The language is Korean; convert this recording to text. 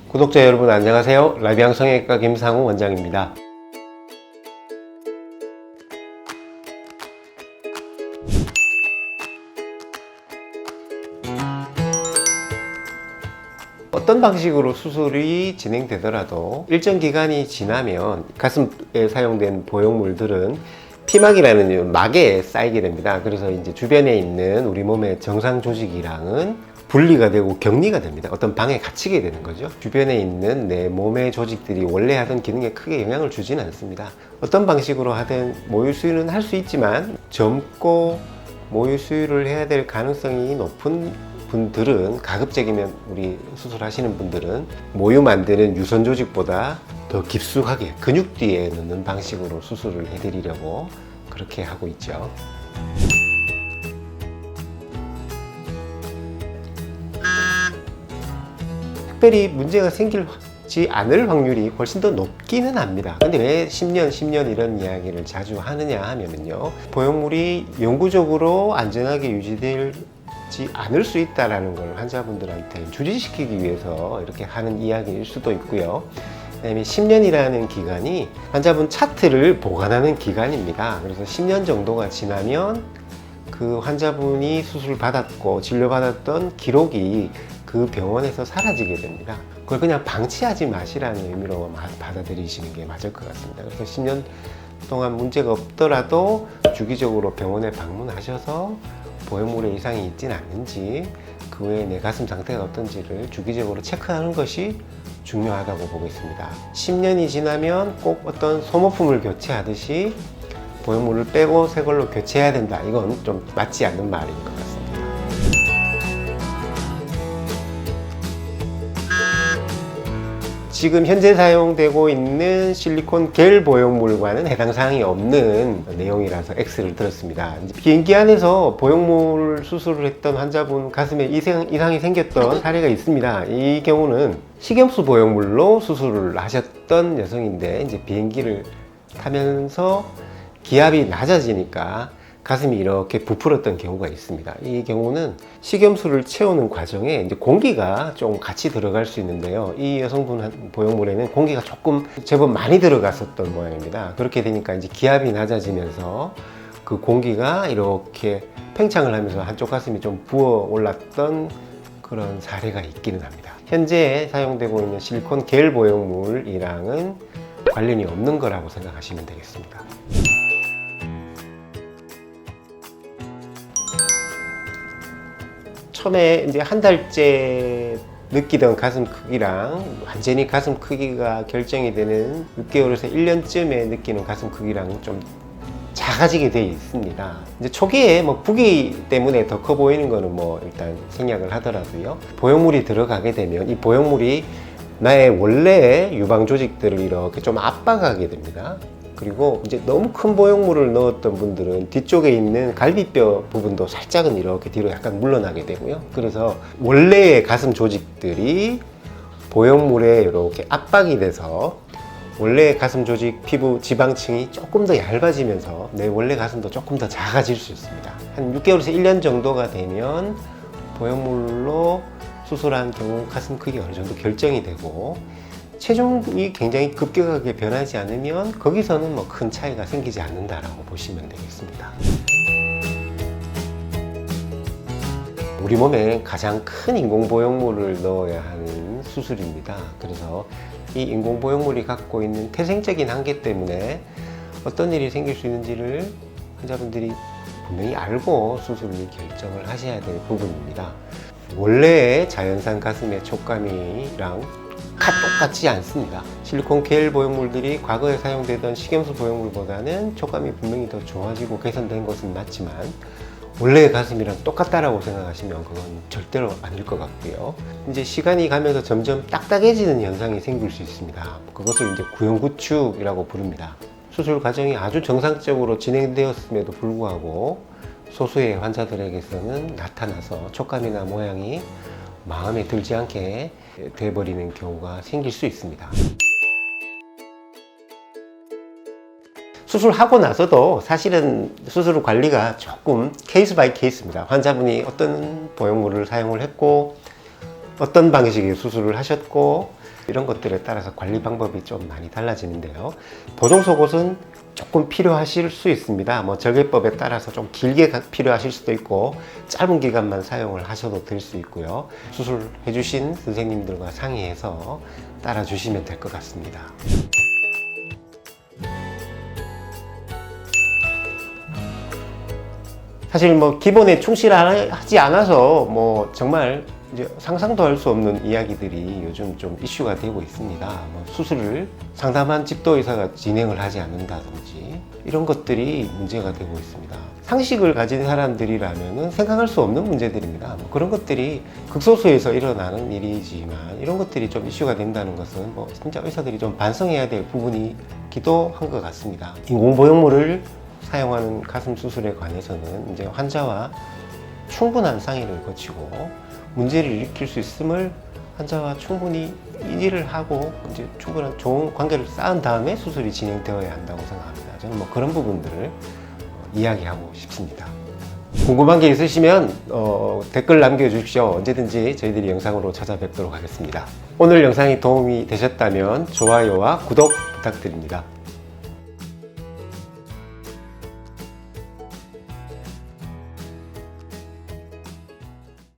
구독자 여러분 안녕하세요. 라비앙 성형외과 김상우 원장입니다. 어떤 방식으로 수술이 진행되더라도 일정 기간이 지나면 가슴에 사용된 보형물들은 피막이라는 막에 쌓이게 됩니다. 그래서 이제 주변에 있는 우리 몸의 정상 조직이랑은 분리가 되고 격리가 됩니다. 어떤 방에 갇히게 되는 거죠. 주변에 있는 내 몸의 조직들이 원래 하던 기능에 크게 영향을 주지는 않습니다. 어떤 방식으로 하든 모유 수유는 할 수 있지만 젊고 모유 수유를 해야 될 가능성이 높은 분들은, 가급적이면 우리 수술하시는 분들은 모유 만드는 유선 조직보다 더 깊숙하게 근육 뒤에 넣는 방식으로 수술을 해드리려고 그렇게 하고 있죠. 특별히 문제가 생기지 않을 확률이 훨씬 더 높기는 합니다. 근데 왜 10년 이런 이야기를 자주 하느냐 하면요, 보형물이 영구적으로 안전하게 유지되지 않을 수 있다는 걸 환자분들한테 주지시키기 위해서 이렇게 하는 이야기일 수도 있고요. 그다음에 10년이라는 기간이 환자분 차트를 보관하는 기간입니다. 그래서 10년 정도가 지나면 그 환자분이 수술 받았고 진료받았던 기록이 그 병원에서 사라지게 됩니다. 그걸 그냥 방치하지 마시라는 의미로 받아들이시는 게 맞을 것 같습니다. 그래서 10년 동안 문제가 없더라도 주기적으로 병원에 방문하셔서 보형물에 이상이 있지는 않는지, 그 외에 내 가슴 상태가 어떤지를 주기적으로 체크하는 것이 중요하다고 보고 있습니다. 10년이 지나면 꼭 어떤 소모품을 교체하듯이 보형물을 빼고 새 걸로 교체해야 된다, 이건 좀 맞지 않는 말인 것 같습니다. 지금 현재 사용되고 있는 실리콘 겔 보형물과는 해당 사항이 없는 내용이라서 X를 들었습니다. 비행기 안에서 보형물 수술을 했던 환자분 가슴에 이상이 생겼던 사례가 있습니다. 이 경우는 식염수 보형물로 수술을 하셨던 여성인데, 이제 비행기를 타면서 기압이 낮아지니까 가슴이 이렇게 부풀었던 경우가 있습니다. 이 경우는 식염수를 채우는 과정에 이제 공기가 좀 같이 들어갈 수 있는데요. 이 여성분 보형물에는 공기가 조금 제법 많이 들어갔었던 모양입니다. 그렇게 되니까 이제 기압이 낮아지면서 그 공기가 이렇게 팽창을 하면서 한쪽 가슴이 좀 부어 올랐던 그런 사례가 있기는 합니다. 현재 사용되고 있는 실리콘 겔 보형물이랑은 관련이 없는 거라고 생각하시면 되겠습니다. 처음에 이제 한 달째 느끼던 가슴 크기랑 완전히 가슴 크기가 결정이 되는 6개월에서 1년쯤에 느끼는 가슴 크기랑 좀 작아지게 되어 있습니다. 이제 초기에 뭐 부기 때문에 더 커 보이는 거는 뭐 일단 생략을 하더라도요, 보형물이 들어가게 되면 이 보형물이 나의 원래 유방 조직들을 이렇게 좀 압박하게 됩니다. 그리고 이제 너무 큰 보형물을 넣었던 분들은 뒤쪽에 있는 갈비뼈 부분도 살짝은 이렇게 뒤로 약간 물러나게 되고요. 그래서 원래의 가슴 조직들이 보형물에 이렇게 압박이 돼서 원래의 가슴 조직 피부 지방층이 조금 더 얇아지면서 내 원래 가슴도 조금 더 작아질 수 있습니다. 한 6개월에서 1년 정도가 되면 보형물로 수술한 경우 가슴 크기가 어느 정도 결정이 되고, 체중이 굉장히 급격하게 변하지 않으면 거기서는 뭐 큰 차이가 생기지 않는다라고 보시면 되겠습니다. 우리 몸에 가장 큰 인공보형물을 넣어야 하는 수술입니다. 그래서 이 인공보형물이 갖고 있는 태생적인 한계 때문에 어떤 일이 생길 수 있는지를 환자분들이 분명히 알고 수술을 결정을 하셔야 될 부분입니다. 원래의 자연산 가슴의 촉감이랑 똑같지 않습니다. 실리콘 겔 보형물들이 과거에 사용되던 식염수 보형물보다는 촉감이 분명히 더 좋아지고 개선된 것은 맞지만 원래의 가슴이랑 똑같다라고 생각하시면 그건 절대로 아닐 것 같고요. 이제 시간이 가면서 점점 딱딱해지는 현상이 생길 수 있습니다. 그것을 이제 구형구축이라고 부릅니다. 수술 과정이 아주 정상적으로 진행되었음에도 불구하고 소수의 환자들에게서는 나타나서 촉감이나 모양이 마음에 들지 않게 돼버리는 경우가 생길 수 있습니다. 수술하고 나서도 사실은 수술 관리가 조금 케이스 바이 케이스입니다. 환자분이 어떤 보형물을 사용을 했고 어떤 방식의 수술을 하셨고 이런 것들에 따라서 관리 방법이 좀 많이 달라지는데요. 보정 속옷은 조금 필요하실 수 있습니다. 뭐 절개법에 따라서 좀 길게 필요하실 수도 있고 짧은 기간만 사용을 하셔도 될 수 있고요. 수술해 주신 선생님들과 상의해서 따라 주시면 될 것 같습니다. 사실 뭐 기본에 충실하지 않아서 뭐 정말 이제 상상도 할 수 없는 이야기들이 요즘 좀 이슈가 되고 있습니다. 뭐 수술을 상담한 집도의사가 진행을 하지 않는다든지 이런 것들이 문제가 되고 있습니다. 상식을 가진 사람들이라면 생각할 수 없는 문제들입니다. 뭐 그런 것들이 극소수에서 일어나는 일이지만 이런 것들이 좀 이슈가 된다는 것은 뭐 진짜 의사들이 좀 반성해야 될 부분이기도 한 것 같습니다. 인공보형물을 사용하는 가슴 수술에 관해서는 이제 환자와 충분한 상의를 거치고 문제를 일으킬 수 있음을 환자와 충분히 인지를 하고 이제 충분한 좋은 관계를 쌓은 다음에 수술이 진행되어야 한다고 생각합니다. 저는 뭐 그런 부분들을 이야기하고 싶습니다. 궁금한 게 있으시면 댓글 남겨주십시오. 언제든지 저희들이 영상으로 찾아뵙도록 하겠습니다. 오늘 영상이 도움이 되셨다면 좋아요와 구독 부탁드립니다.